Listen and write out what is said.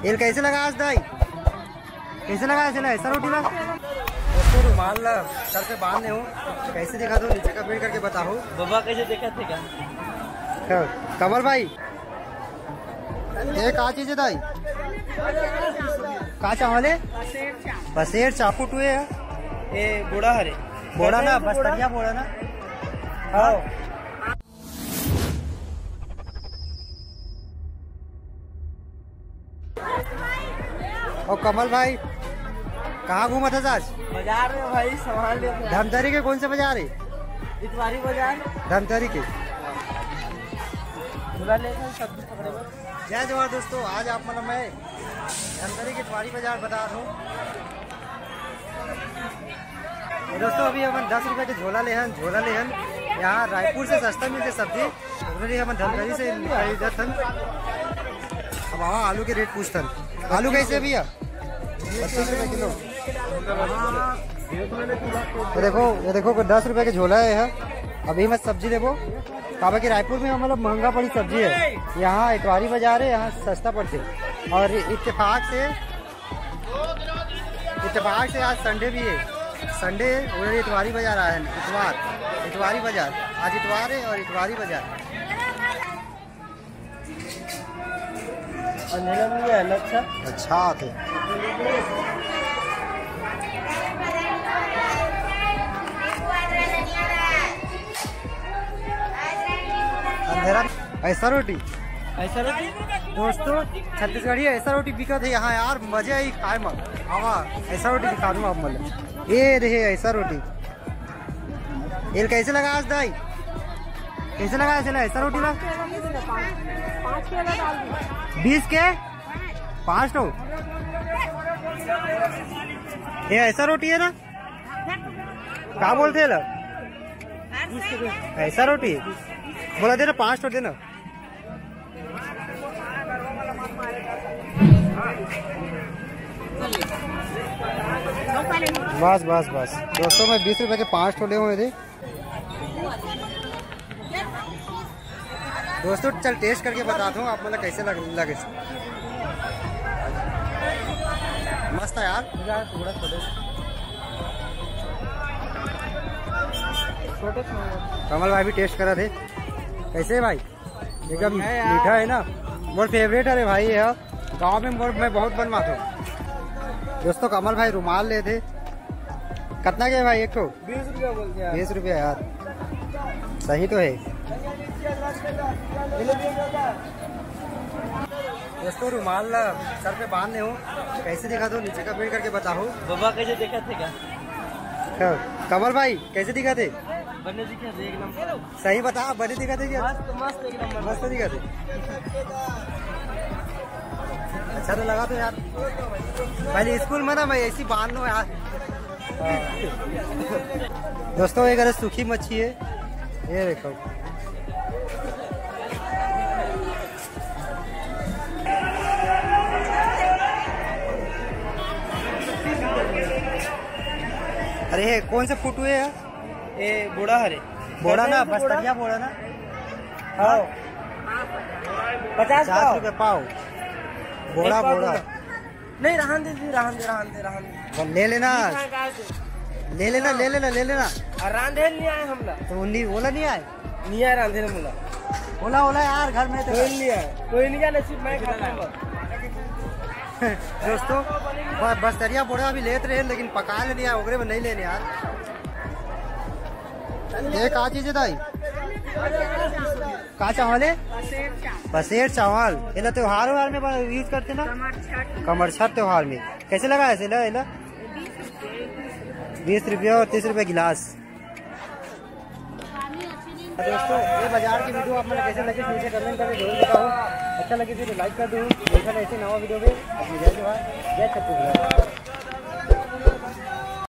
ये कैसे लगा आज दाई? कैसे लगा ऐसे ऐसा रोटी ला उसको रुमाल ला सर पे बांधने हो कैसे दिखा दो नीचे कमेंट करके बताओ बाबा कैसे देखा थे क्या कमल भाई ये का चीज है दाई का चावल है बसेर चाकू टुए है ये बोड़ा हरे बोड़ा ना बस तरिया बोड़ा ना हाँ और कमल भाई कहाँ घूमा था आज? बाजार में भाई सामान ले धमतरी के कौन से बाजार है? इतवारी बाजार धमतरी के। सब्जी पकड़े जय जवाहर दोस्तों, आज आप मतलब मैं धमतरी के इतवारी बाजार बता रहा हूँ दोस्तों। अभी हम 10 रुपए के झोला लेहन यहाँ रायपुर से सस्ता मिलते सब्जी उन्होंने हम धमतरी से खरीदन। अब वहाँ आलू के रेट पूछतन। आलू कैसे भैया? 25 रुपए किलो। ये देखो 10 रुपए के झोला है यह। अभी मैं सब्जी लेबो काबा की रायपुर में मतलब महंगा पड़ी सब्जी है, यहाँ इतवारी बाजार है यहाँ सस्ता पड़ते। और इत्तेफाक से आज संडे भी है, संडे और इतवारी बाजार आया है। इतवारी बाजार आज इतवार है और इतवारी बाजार अच्छा थे। अंधेरा ऐसा रोटी दोस्तों छत्तीसगढ़ी ऐसा रोटी बिकत है यहाँ यार, मजे आई खाए में। हाँ ऐसा रोटी दिखा दूँ आप मतलब ये रहे ऐसा रोटी। ये कैसे लगा आज दाई? कैसे लगा ऐसा रोटी ला 20 के 5 तो ये ऐसा रोटी है ना, क्या बोलते हैं ऐसा रोटी बोला देना 5 तो देना। बस दोस्तों मैं 20 रुपए के 5 तो ले हुए थे दोस्तों। चल टेस्ट करके बताता हूँ आप मतलब कैसे लगे। मस्त है यार थोड़ा छोटे। कमल भाई भी टेस्ट करा थे कैसे भाई? एकदम मीठा है ना, मोर फेवरेट है भाई। ये गाँव में मैं बहुत बनवाता हूँ दोस्तों। कमल भाई रुमाल ले थे कितना के भाई? एक तो 20 रुपया बोलते हैं। 20 रुपया यार सही तो है दोस्तों। रुमाल सर पे बांधने हो कैसे दिखा दो नीचे कमेंट करके बताओ बाबा कैसे देखा थे क्या कमल भाई कैसे दिखा थे? बने दिखा थे एक नंबर। सही बता बने दिखा थे क्या? मस्त एक नंबर मस्त दिखा थे। अच्छा तो लगा तो यार पहले स्कूल में ना मैं ऐसी बांध लो यार। दोस्तों एक सूखी मच्छी है ये देखो। अरे ये कौन से फुट हुए है? ये बोड़ा हरे बोड़ा ना बस तरिया बोड़ा ना। हाँ 50 रुपए पाव बोड़ा नहीं रहन दे ले लेना रांधे नहीं आए हम लोग तो ओला नहीं आए रांधे बोला ओला यार घर में तो कोई नहीं नसीब मैं खाता हूँ दोस्तों। बस तरिया बोड़ा अभी लेते रहे लेकिन पका ले नहीं आए ओगरे में नहीं लेने यार। ये का चीज है दाई? का चावल है बसेर चावल। ये त्योहार में यूज करते ना कमरछठ त्योहार में। कैसे लगा ऐसे 20 रुपया और 30 रुपये गिलास। दोस्तों ये बाजार की वीडियो आप कैसे लगे नीचे कमेंट करके जरूर बताओ। अच्छा लगे तो लाइक कर दूँ। ऐसे नवा वीडियो में जय जवाहर जय छत्तीसगढ़।